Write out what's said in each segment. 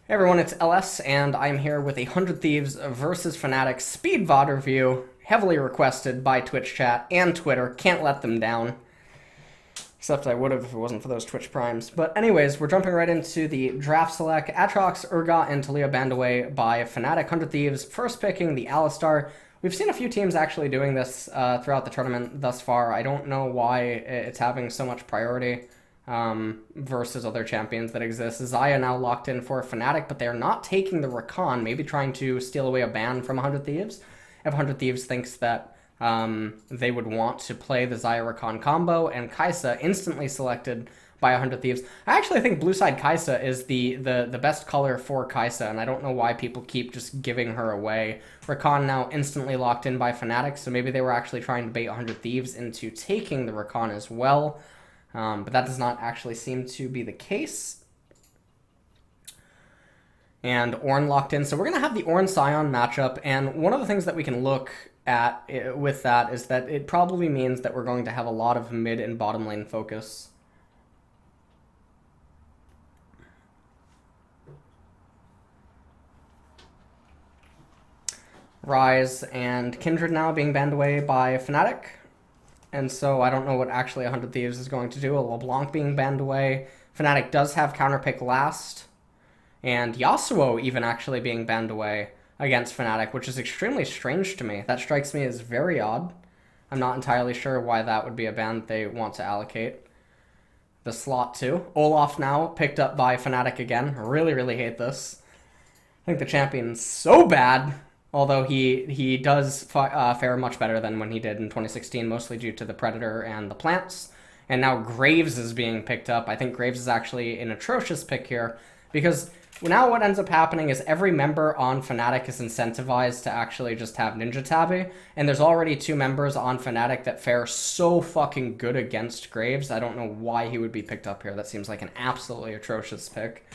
Hey everyone, it's LS, and I'm here with a 100 Thieves versus Fnatic speed VOD review, heavily requested by Twitch chat and Twitter. Can't let them down. Except I would have if it wasn't for those Twitch primes. But anyways, we're jumping right into the draft select. Atrox, Urgot, and Taliyah banned away by Fnatic. 100 Thieves first picking the Alistar. We've seen a few teams actually doing this throughout the tournament thus far. I don't know why it's having so much priority versus other champions that exist. Xayah now locked in for Fnatic, but they're not taking the Rakan, maybe trying to steal away a ban from 100 Thieves. If 100 Thieves thinks that they would want to play the Xayah Rakan combo, and Kai'Sa instantly selected by 100 Thieves. I actually think blue side Kai'Sa is the best color for Kai'Sa, and I don't know why people keep just giving her away. Rakan now instantly locked in by Fnatic, so maybe they were actually trying to bait 100 Thieves into taking the Rakan as well. But that does not actually seem to be the case. And Ornn locked in. So we're going to have the Ornn Sion matchup. And one of the things that we can look at with that is that it probably means that we're going to have a lot of mid and bottom lane focus. Ryze and Kindred now being banned away by Fnatic. And so I don't know what actually 100 Thieves is going to do. A LeBlanc being banned away. Fnatic does have counterpick last. And Yasuo even actually being banned away against Fnatic, which is extremely strange to me. That strikes me as very odd. I'm not entirely sure why that would be a ban that they want to allocate the slot to. Olaf now picked up by Fnatic again. Really, really hate this. I think the champion's so bad. Although he does fare much better than when he did in 2016, mostly due to the Predator and the plants. And now Graves is being picked up. I think Graves is actually an atrocious pick here, because now what ends up happening is every member on Fnatic is incentivized to actually just have Ninja Tabi, and there's already 2 members on Fnatic that fare so fucking good against Graves. I don't know why he would be picked up here. That seems like an absolutely atrocious pick.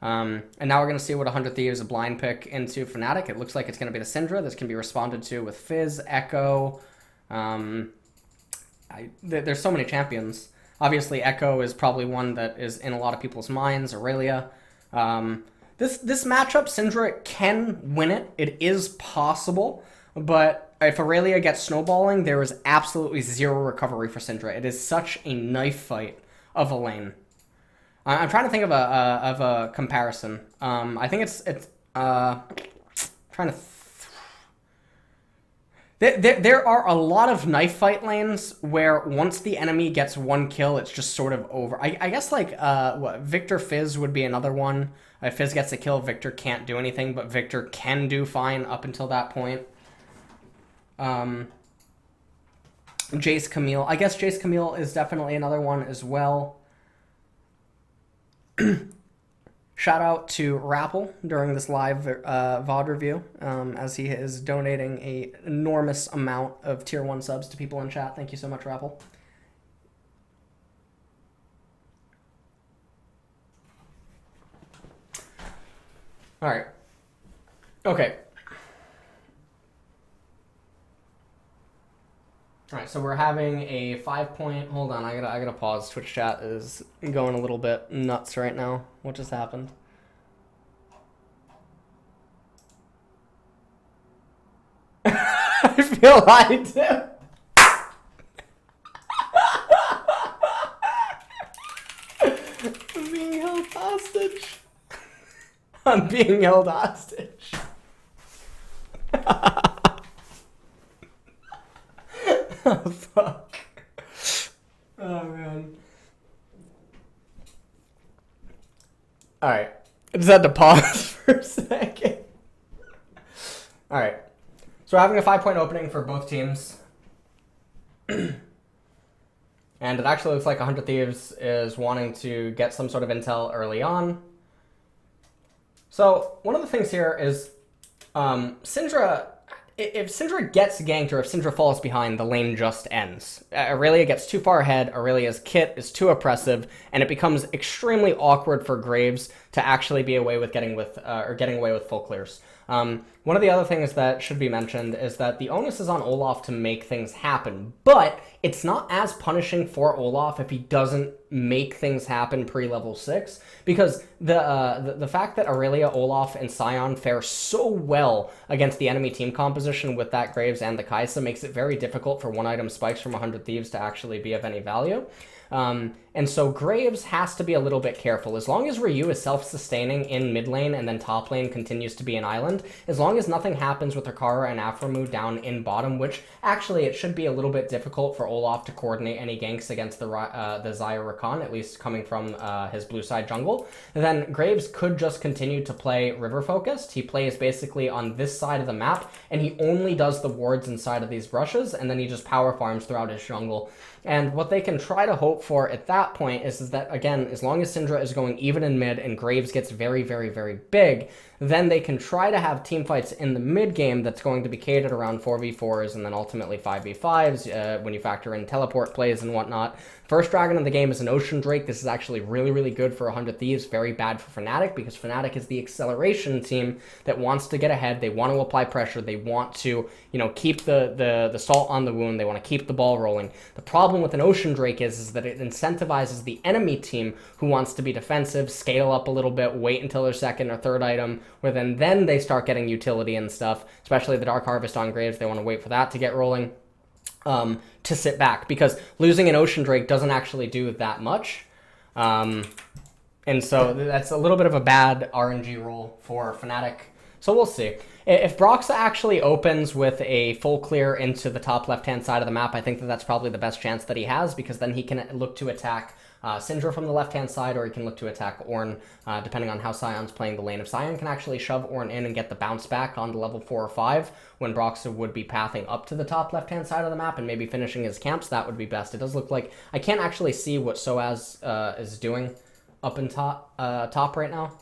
And now we're going to see what 100 Thieves, a blind pick into Fnatic. It looks like it's going to be the Syndra. This can be responded to with Fizz, Echo. There's so many champions. Obviously, Echo is probably one that is in a lot of people's minds. Aurelia. This matchup, Syndra can win it. It is possible. But if Aurelia gets snowballing, there is absolutely zero recovery for Syndra. It is such a knife fight of a lane. I'm trying to think of a comparison. I think it's trying to. There are a lot of knife fight lanes where once the enemy gets 1 kill, it's just sort of over. I guess like what Victor Fizz would be another one. If Fizz gets a kill, Victor can't do anything, but Victor can do fine up until that point. Jace Camille. I guess Jace Camille is definitely another one as well. Shout out to Rappel during this live VOD review, as he is donating an enormous amount of tier 1 subs to people in chat. Thank you so much, Rappel. All right. Okay. All right, so we're having a 5-point. Hold on, I gotta pause. Twitch chat is going a little bit nuts right now. What just happened? I feel I do. I'm being held hostage. I'm being held hostage. Oh, fuck. Oh, man. Alright. I just had to pause for a second. Alright. So we're having a 5-point opening for both teams. And it actually looks like 100 Thieves is wanting to get some sort of intel early on. So one of the things here is Syndra... If Syndra gets ganked or if Syndra falls behind, the lane just ends. Aurelia gets too far ahead, Aurelia's kit is too oppressive, and it becomes extremely awkward for Graves to actually be away with getting away with full clears. One of the other things that should be mentioned is that the onus is on Olaf to make things happen, but it's not as punishing for Olaf if he doesn't make things happen pre-level 6, because the fact that Aurelia, Olaf, and Sion fare so well against the enemy team composition with that Graves and the Kai'Sa makes it very difficult for one-item spikes from 100 Thieves to actually be of any value. And so Graves has to be a little bit careful. As long as Ryu is self-sustaining in mid lane and then top lane continues to be an island, as long as nothing happens with Akara and Aphromu down in bottom, which actually it should be a little bit difficult for Olaf to coordinate any ganks against the Xayah Rakan, at least coming from his blue side jungle, then Graves could just continue to play river focused. He plays basically on this side of the map, and he only does the wards inside of these brushes, and then he just power farms throughout his jungle. And what they can try to hope for at that point is that, again, as long as Syndra is going even in mid and Graves gets very, very, very big, then they can try to have team fights in the mid game that's going to be catered around 4v4s and then ultimately 5v5s when you factor in teleport plays and whatnot. First dragon in the game is an Ocean Drake. This is actually really, really good for 100 Thieves, very bad for Fnatic, because Fnatic is the acceleration team that wants to get ahead. They want to apply pressure. They want to, keep the salt on the wound. They want to keep the ball rolling. The problem with an Ocean Drake is that it incentivizes the enemy team who wants to be defensive, scale up a little bit, wait until their second or third item, where then they start getting utility and stuff, especially the Dark Harvest on Graves. They want to wait for that to get rolling. To sit back, because losing an Ocean Drake doesn't actually do that much. And so that's a little bit of a bad RNG roll for Fnatic. So we'll see. If Broxah actually opens with a full clear into the top left-hand side of the map, I think that's probably the best chance that he has, because then he can look to attack Syndra from the left-hand side, or he can look to attack Ornn, depending on how Sion's playing the lane. If Sion can actually shove Ornn in and get the bounce back onto level 4 or 5, when Broxah would be pathing up to the top left-hand side of the map and maybe finishing his camps, that would be best. It does look like... I can't actually see what Soaz is doing up in top right now.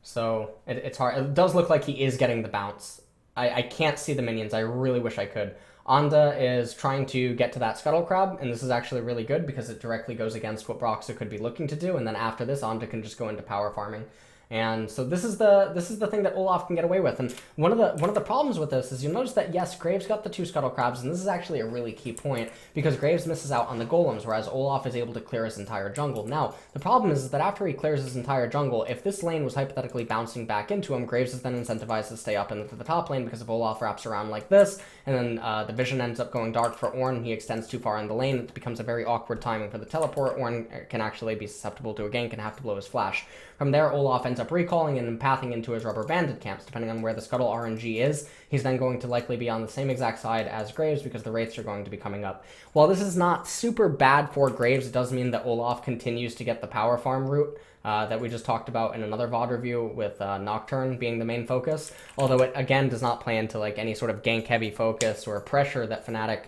So it's hard. It does look like he is getting the bounce. I can't see the minions. I really wish I could. Onda is trying to get to that Scuttle Crab, and this is actually really good because it directly goes against what Broxah could be looking to do, and then after this, Onda can just go into power farming. And so this is the thing that Olaf can get away with. And one of the problems with this is you'll notice that, yes, Graves got the 2 Scuttle Crabs, and this is actually a really key point, because Graves misses out on the golems, whereas Olaf is able to clear his entire jungle. Now, the problem is that after he clears his entire jungle, if this lane was hypothetically bouncing back into him, Graves is then incentivized to stay up into the top lane, because if Olaf wraps around like this, and then the vision ends up going dark for Ornn, he extends too far in the lane, it becomes a very awkward timing for the teleport. Ornn can actually be susceptible to a gank and have to blow his flash. From there, Olaf ends up recalling and pathing into his rubber banded camps. Depending on where the Scuttle RNG is, he's then going to likely be on the same exact side as Graves, because the Wraiths are going to be coming up. While this is not super bad for Graves, it does mean that Olaf continues to get the power farm route that we just talked about in another VOD review, with Nocturne being the main focus, although it again does not play into like any sort of gank heavy focus or pressure that Fnatic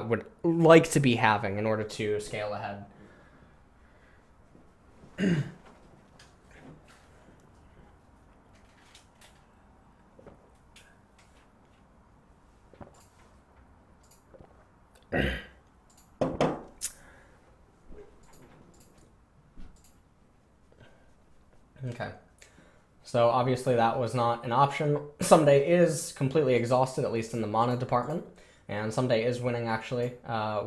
would like to be having in order to scale ahead. Okay, so obviously that was not an option. Someday is completely exhausted, at least in the mana department, and Someday is winning actually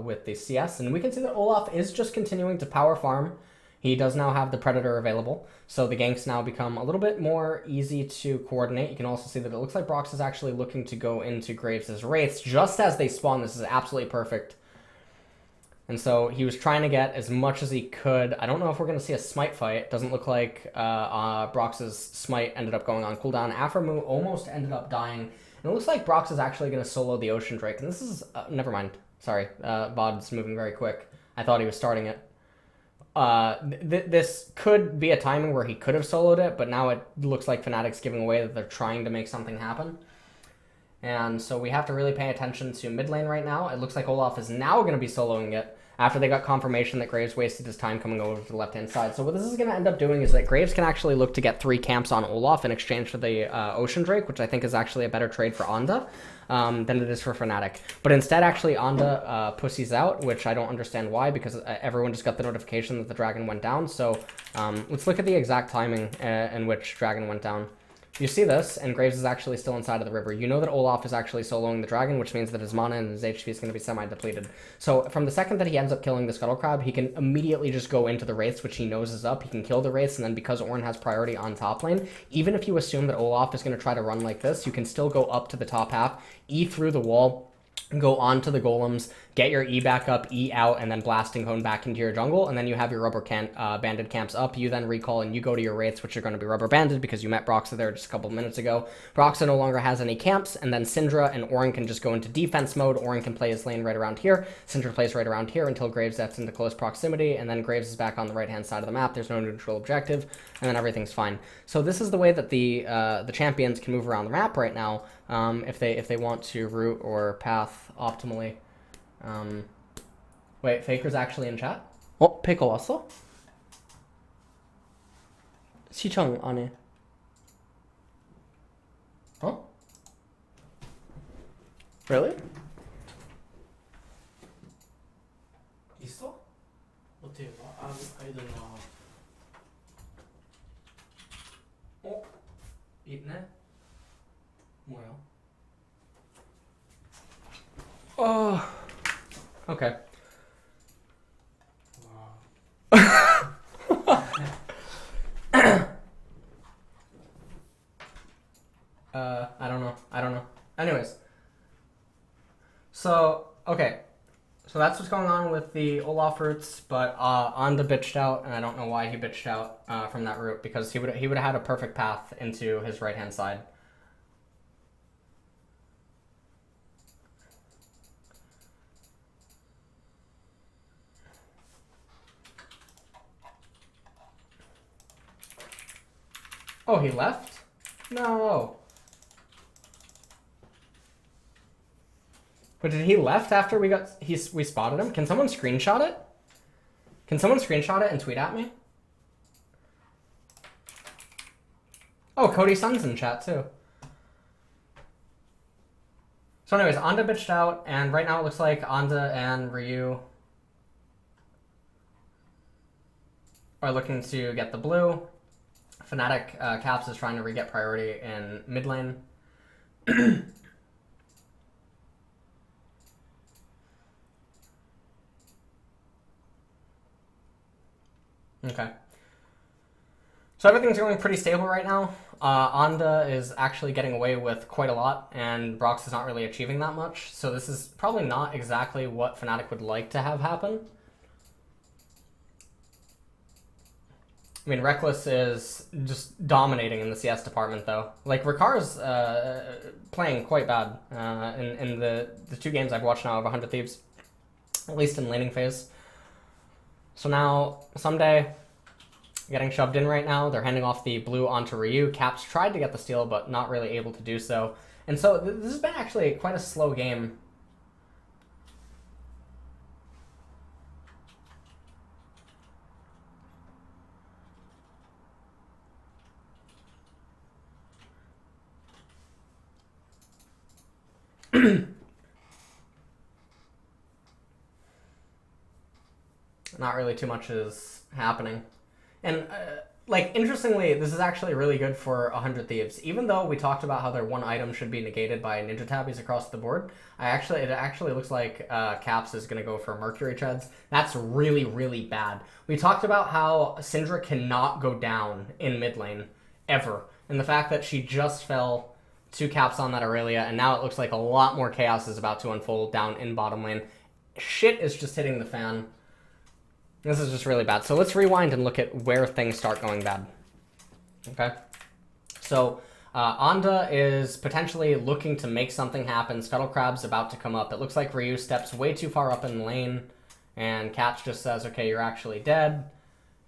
with the CS, and we can see that Olaf is just continuing to power farm. He does now have the Predator available, so the ganks now become a little bit more easy to coordinate. You can also see that it looks like Brox is actually looking to go into Graves' Wraiths just as they spawn. This is absolutely perfect. And so he was trying to get as much as he could. I don't know if we're going to see a smite fight. It doesn't look like Brox's smite ended up going on cooldown. Aphromu almost ended up dying. And it looks like Brox is actually going to solo the Ocean Drake. And this is... never mind. Sorry. VOD's moving very quick. I thought he was starting it. This could be a timing where he could have soloed it, but now it looks like Fnatic's giving away that they're trying to make something happen. And so we have to really pay attention to mid lane right now. It looks like Olaf is now going to be soloing it after they got confirmation that Graves wasted his time coming over to the left-hand side. So what this is going to end up doing is that Graves can actually look to get 3 camps on Olaf in exchange for the Ocean Drake, which I think is actually a better trade for Onda than it is for Fnatic. But instead, actually, Onda pussies out, which I don't understand why, because everyone just got the notification that the dragon went down. So let's look at the exact timing in which dragon went down. You see this, and Graves is actually still inside of the river. You know that Olaf is actually soloing the dragon, which means that his mana and his HP is going to be semi-depleted. So from the second that he ends up killing the Scuttle Crab, he can immediately just go into the Wraiths, which he knows is up. He can kill the Wraiths, and then because Ornn has priority on top lane, even if you assume that Olaf is going to try to run like this, you can still go up to the top half, E through the wall, go on to the golems, get your E back up, E out, and then blasting hone back into your jungle, and then you have your rubber banded camps up. You then recall and you go to your Wraiths, which are going to be rubber banded because you met Broxa there just a couple of minutes ago. Broxa no longer has any camps, and then Syndra and Ornn can just go into defense mode. Ornn can play his lane right around here. Syndra plays right around here until Graves gets into close proximity, and then Graves is back on the right-hand side of the map. There's no neutral objective, and then everything's fine. So this is the way that the champions can move around the map right now, if they want to route or path optimally. Wait, Faker's actually in chat? Pickle 왔어? 시청 안 해. Really? 있어? 어떻게 봐? I don't know. 있네? 뭐야? Okay. I don't know. Anyways. So, okay. So that's what's going on with the Olaf routes, but Anda bitched out, and I don't know why he bitched out from that route, because he would have had a perfect path into his right-hand side. Oh, he left? No. But did he left after we spotted him? Can someone screenshot it? Can someone screenshot it and tweet at me? Oh, Cody Sun's in chat too. So anyways, Anda bitched out, and right now it looks like Anda and Ryu are looking to get the blue. Fnatic Caps is trying to re-get priority in mid lane. Okay. So everything's going pretty stable right now. Anda is actually getting away with quite a lot, and Brox is not really achieving that much. So this is probably not exactly what Fnatic would like to have happen. I mean, Reckless is just dominating in the CS department, though. Like, Rikar's playing quite bad in the 2 games I've watched now of 100Thieves, at least in laning phase. So now, someday, getting shoved in right now. They're handing off the blue onto Ryu. Caps tried to get the steal, but not really able to do so. And so this has been actually quite a slow game. Not really too much is happening. And, like, interestingly, this is actually really good for 100Thieves. Even though we talked about how their one item should be negated by ninja tabbies across the board, it actually looks like Caps is going to go for Mercury Treads. That's really, really bad. We talked about how Syndra cannot go down in mid lane, ever. And the fact that she just fell 2 Caps on that Aurelia, and now it looks like a lot more chaos is about to unfold down in bottom lane. Shit is just hitting the fan. This is just really bad. So let's rewind and look at where things start going bad. Okay? So Anda is potentially looking to make something happen. Scuttle Crab's about to come up. It looks like Ryu steps way too far up in the lane, and Catch just says, okay, you're actually dead.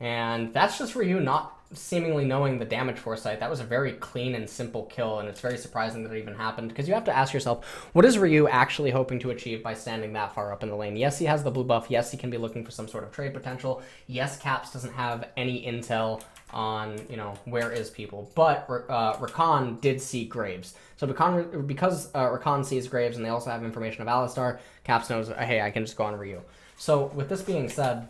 And that's just Ryu not seemingly knowing the damage foresight. That was a very clean and simple kill, and it's very surprising that it even happened, because you have to ask yourself, what is Ryu actually hoping to achieve by standing that far up in the lane? Yes, he has the blue buff. Yes, he can be looking for some sort of trade potential. Yes, Caps doesn't have any intel on, you know, where is people. But Rakan did see Graves. So because Rakan sees Graves and they also have information of Alistar, Caps knows, hey, I can just go on Ryu. So with this being said,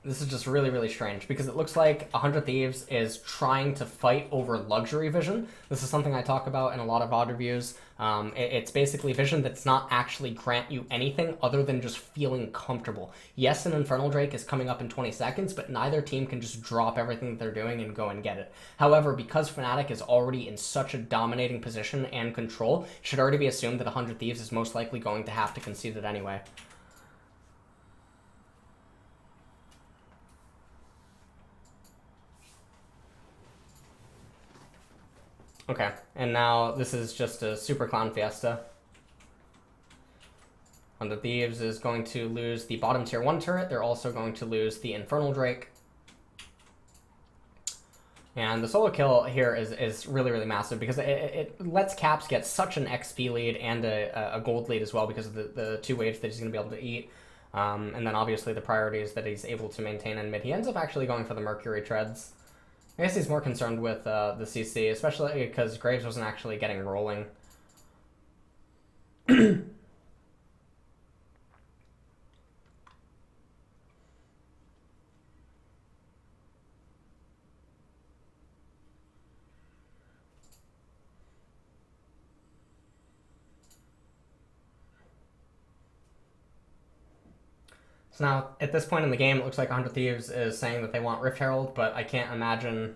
This is just really, really strange because it looks like 100 Thieves is trying to fight over luxury vision. This is something I talk about in a lot of VOD reviews. It's basically vision that's not actually grant you anything other than just feeling comfortable. Yes, an Infernal Drake is coming up in 20 seconds, but neither team can just drop everything that they're doing and go and get it. However, because Fnatic is already in such a dominating position and control, it should already be assumed that 100 Thieves is most likely going to have to concede it anyway. Okay, and now this is just a super clown fiesta. 100 Thieves is going to lose the bottom tier 1 turret. They're also going to lose the Infernal Drake. And the solo kill here is really, really massive because it lets Caps get such an XP lead and a gold lead as well because of the 2 waves that he's going to be able to eat. And then obviously the priorities that he's able to maintain in mid. He ends up actually going for the Mercury Treads. I guess he's more concerned with the CC, especially because Graves wasn't actually getting rolling. So now, at this point in the game, it looks like 100 Thieves is saying that they want Rift Herald, but I can't imagine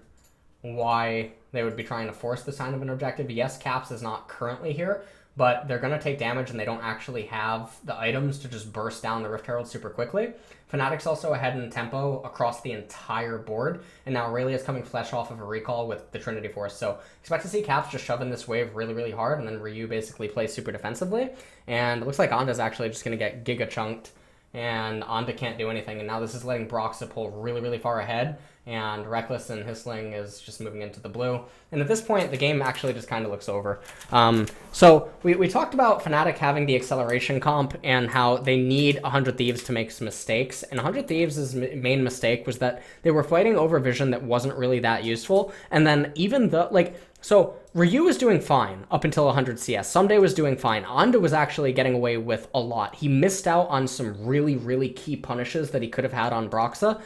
why they would be trying to force this kind of an objective. Yes, Caps is not currently here, but they're going to take damage and they don't actually have the items to just burst down the Rift Herald super quickly. Fnatic's also ahead in tempo across the entire board, and now Aurelia's coming flesh off of a recall with the Trinity Force. So expect to see Caps just shoving this wave really, really hard, and then Ryu basically plays super defensively. And it looks like Onda's actually just going to get giga chunked, and Onda can't do anything, and now this is letting Broxa pull really, really far ahead, and Reckless and Hissling is just moving into the blue. And at this point, the game actually just kind of looks over. So we talked about Fnatic having the acceleration comp and how they need 100 Thieves to make some mistakes, and 100 Thieves' main mistake was that they were fighting over vision that wasn't really that useful, and then even though, so Ryu was doing fine up until 100 CS. Someday was doing fine. Onda was actually getting away with a lot. He missed out on some really, really key punishes that he could have had on Broxa.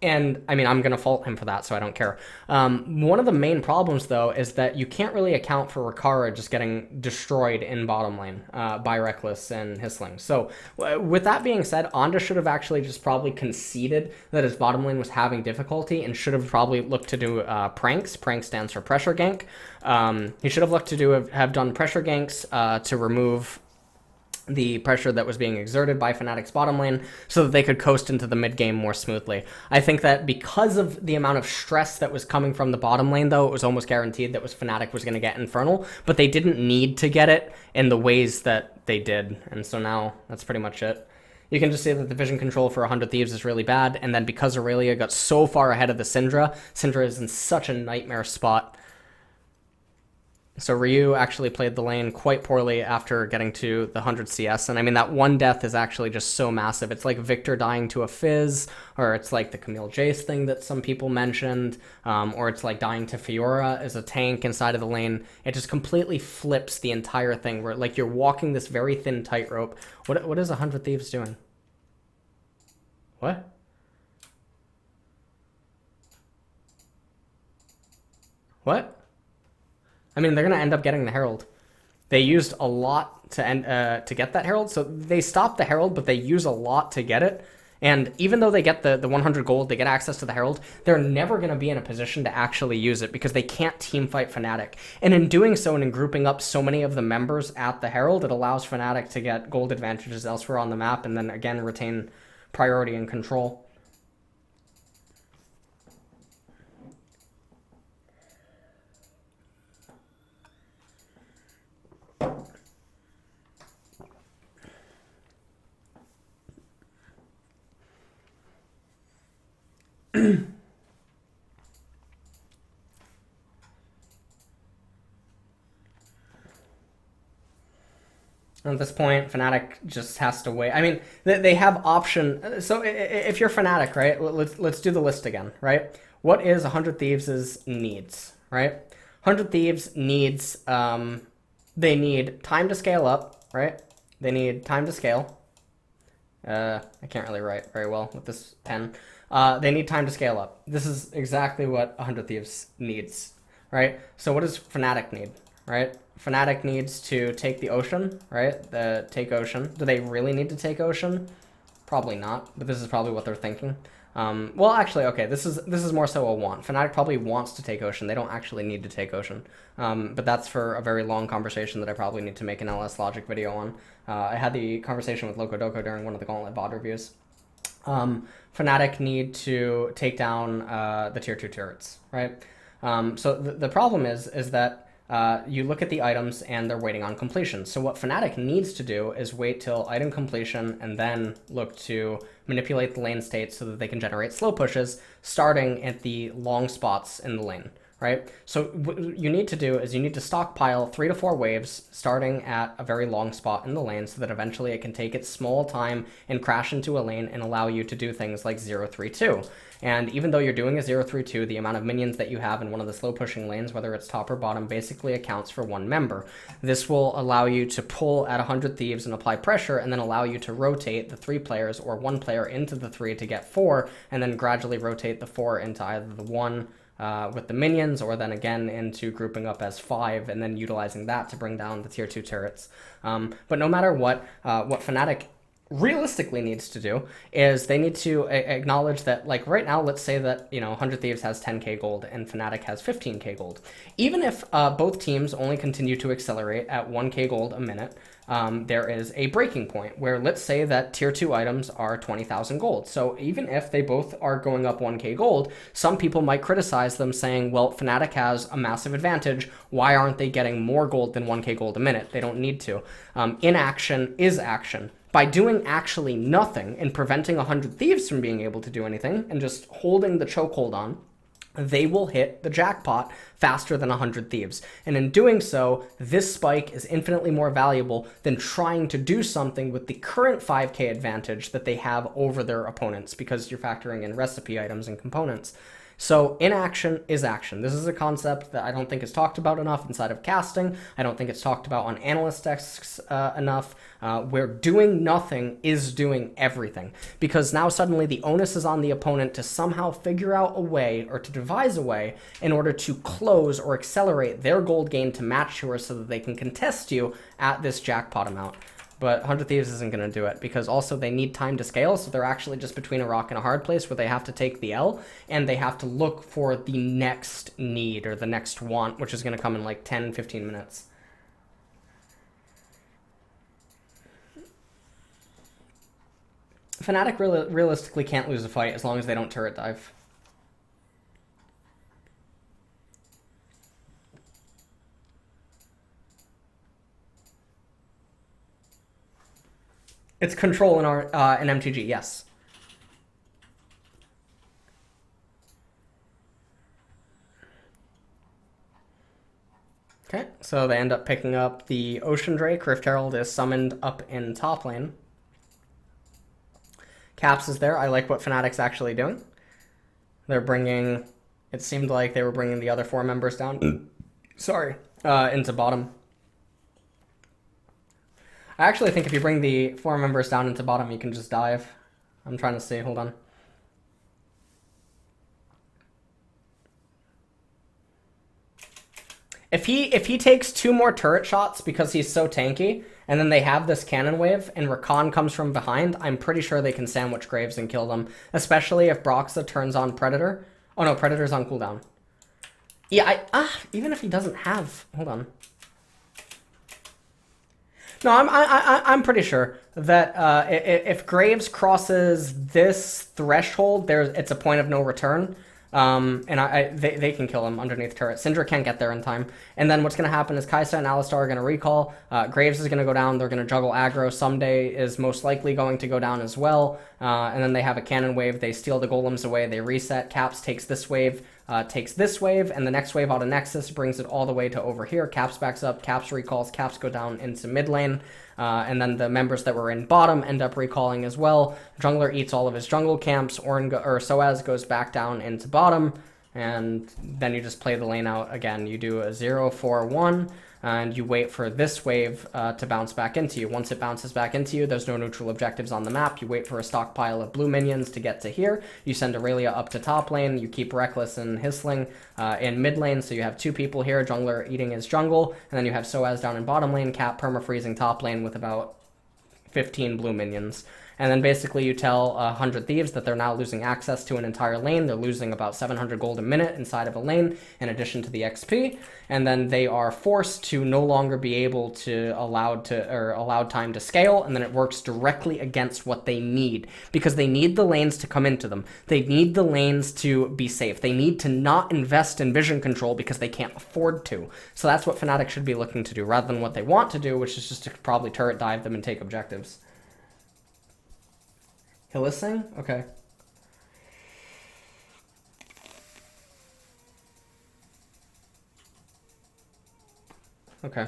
And, I mean, I'm going to fault him for that, so I don't care. One of the main problems, though, is that you can't really account for Rikara just getting destroyed in bottom lane by Reckless and Hissling. So, with that being said, Onda should have actually just probably conceded that his bottom lane was having difficulty and should have probably looked to do pranks. Prank stands for pressure gank. He should have looked to have done pressure ganks to remove the pressure that was being exerted by Fnatic's bottom lane so that they could coast into the mid game more smoothly. I think that because of the amount of stress that was coming from the bottom lane, though, it was almost guaranteed that Fnatic was going to get Infernal, but they didn't need to get it in the ways that they did, and so now that's pretty much it. You can just see that the vision control for 100 Thieves is really bad, and then because Aurelia got so far ahead of the Syndra is in such a nightmare spot. So Ryu actually played the lane quite poorly after getting to the 100 CS. And I mean, that one death is actually just so massive. It's like Victor dying to a Fizz, or it's like the Camille Jace thing that some people mentioned, or it's like dying to Fiora as a tank inside of the lane. It just completely flips the entire thing, where like you're walking this very thin tightrope. What is 100 Thieves doing? What? What? I mean, they're going to end up getting the Herald. They used a lot to get that Herald, so they stopped the Herald, but they use a lot to get it. And even though they get the 100 gold, they get access to the Herald, they're never going to be in a position to actually use it because they can't teamfight Fnatic. And in doing so, and in grouping up so many of the members at the Herald, it allows Fnatic to get gold advantages elsewhere on the map and then, again, retain priority and control. At this point, Fnatic just has to wait. I mean, they have option. So if you're Fnatic, right, let's do the list again, right? What is 100 Thieves' needs, right? 100 Thieves needs, they need time to scale up, right? They need time to scale. I can't really write very well with this pen. They need time to scale up. This is exactly what 100 Thieves needs, right? So what does Fnatic need, right? Fnatic needs to take the ocean, right? Take ocean. Do they really need to take ocean? Probably not, but this is probably what they're thinking. Well, actually, okay, this is more so a want. Fnatic probably wants to take ocean. They don't actually need to take ocean. But that's for a very long conversation that I probably need to make an LS Logic video on. I had the conversation with Loco Doco during one of the Gauntlet VOD reviews. Fnatic need to take down the tier 2 turrets, right? So the problem is that you look at the items and they're waiting on completion. So what Fnatic needs to do is wait till item completion and then look to manipulate the lane state so that they can generate slow pushes starting at the long spots in the lane, right? So what you need to do is you need to stockpile 3 to 4 waves starting at a very long spot in the lane so that eventually it can take its small time and crash into a lane and allow you to do things like 0-3-2. And even though you're doing a 0-3-2, the amount of minions that you have in one of the slow pushing lanes, whether it's top or bottom, basically accounts for one member. This will allow you to pull at 100 Thieves and apply pressure, and then allow you to rotate the 3 players or 1 player into the 3 to get 4, and then gradually rotate the 4 into either the 1 with the minions, or then again into grouping up as 5, and then utilizing that to bring down the tier 2 turrets. But no matter what Fnatic realistically needs to do is they need to acknowledge that, like right now, let's say that 100 Thieves has 10k gold and Fnatic has 15k gold. Even if both teams only continue to accelerate at 1k gold a minute, there is a breaking point where, let's say that tier 2 items are 20,000 gold. So even if they both are going up 1k gold, some people might criticize them saying, well, Fnatic has a massive advantage. Why aren't they getting more gold than 1k gold a minute? They don't need to. Inaction is action. By doing actually nothing and preventing 100 Thieves from being able to do anything and just holding the chokehold on, they will hit the jackpot faster than 100 Thieves. And in doing so, this spike is infinitely more valuable than trying to do something with the current 5k advantage that they have over their opponents, because you're factoring in recipe items and components. So inaction is action. This is a concept that I don't think is talked about enough inside of casting. I don't think it's talked about on analyst desks enough, where doing nothing is doing everything. Because now suddenly the onus is on the opponent to somehow figure out a way, or to devise a way, in order to close or accelerate their gold gain to match yours so that they can contest you at this jackpot amount. But 100 Thieves isn't going to do it, because also they need time to scale, so they're actually just between a rock and a hard place where they have to take the L, and they have to look for the next need, or the next want, which is going to come in like 10-15 minutes. Fnatic realistically can't lose a fight as long as they don't turret dive. It's control in MTG, yes. Okay, so they end up picking up the Ocean Drake. Rift Herald is summoned up in top lane. Caps is there. I like what Fnatic's actually doing. They're bringing... It seemed like they were bringing the other 4 members down. Sorry. Into bottom. I actually think if you bring the 4 members down into bottom, you can just dive. I'm trying to see. Hold on. If he takes 2 more turret shots because he's so tanky, and then they have this cannon wave, and Rakan comes from behind, I'm pretty sure they can sandwich Graves and kill them. Especially if Broxa turns on Predator. Oh no, Predator's on cooldown. Yeah, even if he doesn't have... Hold on. No, I'm pretty sure that if Graves crosses this threshold, it's a point of no return. And they can kill him underneath turret. Syndra can't get there in time. And then what's going to happen is Kai'Sa and Alistar are going to recall. Graves is going to go down. They're going to juggle aggro. Someday is most likely going to go down as well. And then they have a cannon wave. They steal the golems away. They reset. Caps takes this wave. Takes this wave, and the next wave out of Nexus brings it all the way to over here. Caps backs up, Caps recalls, Caps go down into mid lane, and then the members that were in bottom end up recalling as well. Jungler eats all of his jungle camps, Soaz goes back down into bottom, and then you just play the lane out again. You do a 0-4-1. and you wait for this wave to bounce back into you. Once it bounces back into you, there's no neutral objectives on the map. You wait for a stockpile of blue minions to get to here. You send Aurelia up to top lane. You keep Reckless and Hisling in mid lane, so you have two people here, jungler eating his jungle, and then you have Soaz down in bottom lane, Cap perma-freezing top lane with about 15 blue minions. And then basically you tell 100 Thieves that they're now losing access to an entire lane. They're losing about 700 gold a minute inside of a lane in addition to the XP. And then they are forced to no longer be able to allowed time to scale. And then it works directly against what they need, because they need the lanes to come into them. They need the lanes to be safe. They need to not invest in vision control because they can't afford to. So that's what Fnatic should be looking to do, rather than what they want to do, which is just to probably turret dive them and take objectives. Hillising? Okay. Okay.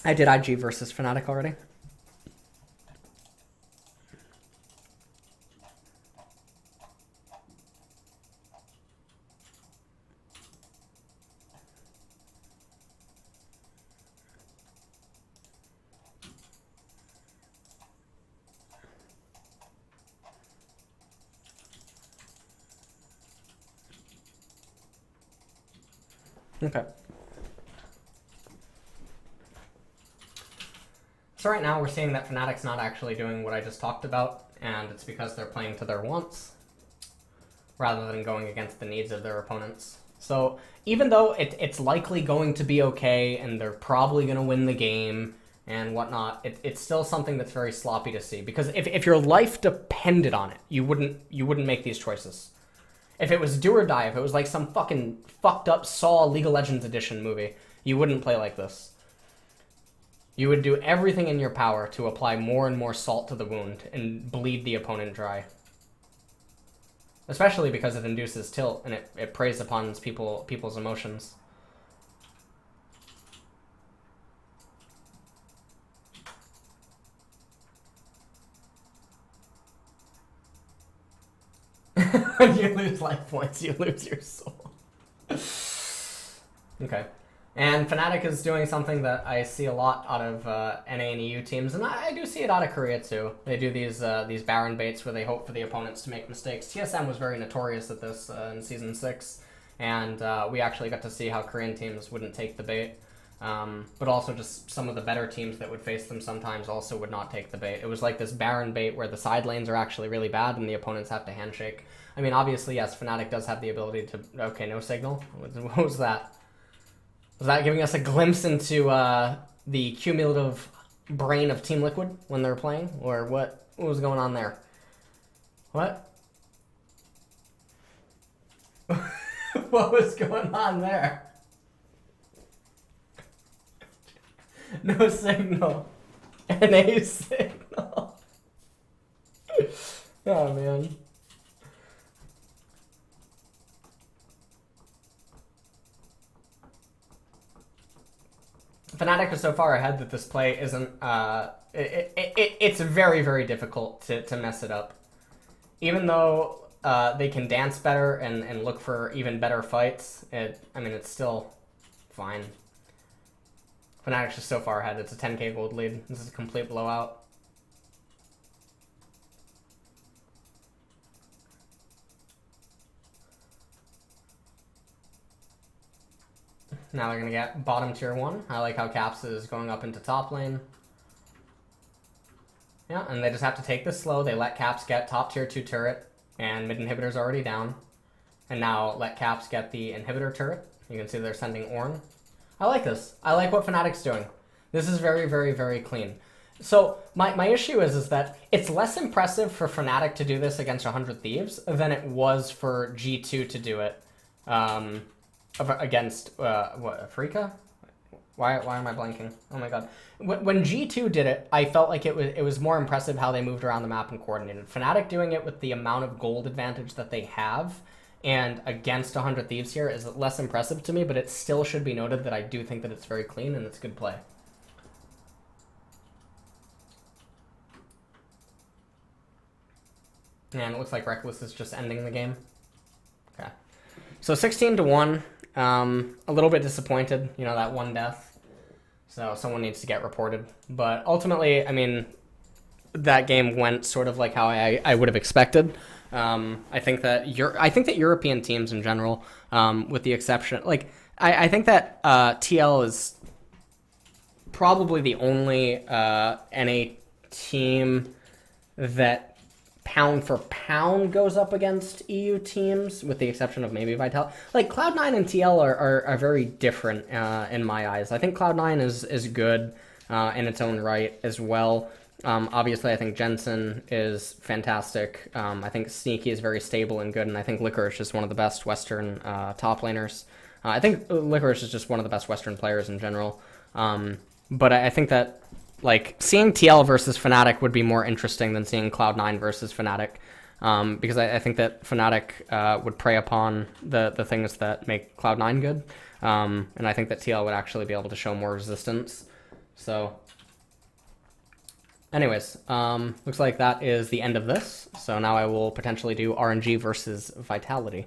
I did IG versus Fnatic already. Okay. So right now we're seeing that Fnatic's not actually doing what I just talked about, and it's because they're playing to their wants rather than going against the needs of their opponents. So even though it's likely going to be okay and they're probably going to win the game and whatnot, it's still something that's very sloppy to see. Because if your life depended on it, you wouldn't make these choices. If it was do or die, if it was like some fucking fucked up Saw League of Legends edition movie, you wouldn't play like this. You would do everything in your power to apply more and more salt to the wound and bleed the opponent dry. Especially because it induces tilt and it preys upon people's emotions. When you lose life points, you lose your soul. Okay. And Fnatic is doing something that I see a lot out of NA and EU teams, and I do see it out of Korea too. They do these Baron baits where they hope for the opponents to make mistakes. TSM was very notorious at this in Season 6, and we actually got to see how Korean teams wouldn't take the bait. But also just some of the better teams that would face them sometimes also would not take the bait. It was like this Baron bait where the side lanes are actually really bad and the opponents have to handshake. I mean, obviously, yes, Fnatic does have the ability to... Okay, no signal? What was that? Was that giving us a glimpse into the cumulative brain of Team Liquid when they're playing? Or what was going on there? What? What was going on there? No signal. NA signal. Oh, man. Fnatic is so far ahead that this play isn't... it's very, very difficult to mess it up. Even though they can dance better and look for even better fights, I mean, it's still fine. Fnatic's just so far ahead. It's a 10k gold lead. This is a complete blowout. Now they're going to get bottom tier 1. I like how Caps is going up into top lane. Yeah, and they just have to take this slow. They let Caps get top tier 2 turret, and mid inhibitor's already down. And now let Caps get the inhibitor turret. You can see they're sending Ornn. I like this. I like what Fnatic's doing. This is very, very, very clean. So my issue is that it's less impressive for Fnatic to do this against 100 Thieves than it was for G2 to do it against, what, Afrika? Why am I blanking? Oh my god. When G2 did it, I felt like it was more impressive how they moved around the map and coordinated. Fnatic doing it with the amount of gold advantage that they have and against 100 Thieves here is less impressive to me, but it still should be noted that I do think that it's very clean and it's good play. And it looks like Reckless is just ending the game. So 16-1. A little bit disappointed, you know, that one death. So someone needs to get reported. But ultimately, I mean, that game went sort of like how I would have expected. I think that European teams in general, with the exception, like I think that TL is probably the only NA team that pound for pound goes up against EU teams, with the exception of maybe Vital. Like Cloud9 and TL are very different in my eyes. I think Cloud9 is good in its own right as well. Obviously, I think Jensen is fantastic. I think Sneaky is very stable and good, and I think Licorice is one of the best Western top laners. I think Licorice is just one of the best Western players in general. But I think that like seeing TL versus Fnatic would be more interesting than seeing Cloud9 versus Fnatic, because I think that Fnatic would prey upon the things that make Cloud9 good, and I think that TL would actually be able to show more resistance. So anyways, looks like that is the end of this. So now I will potentially do RNG versus Vitality.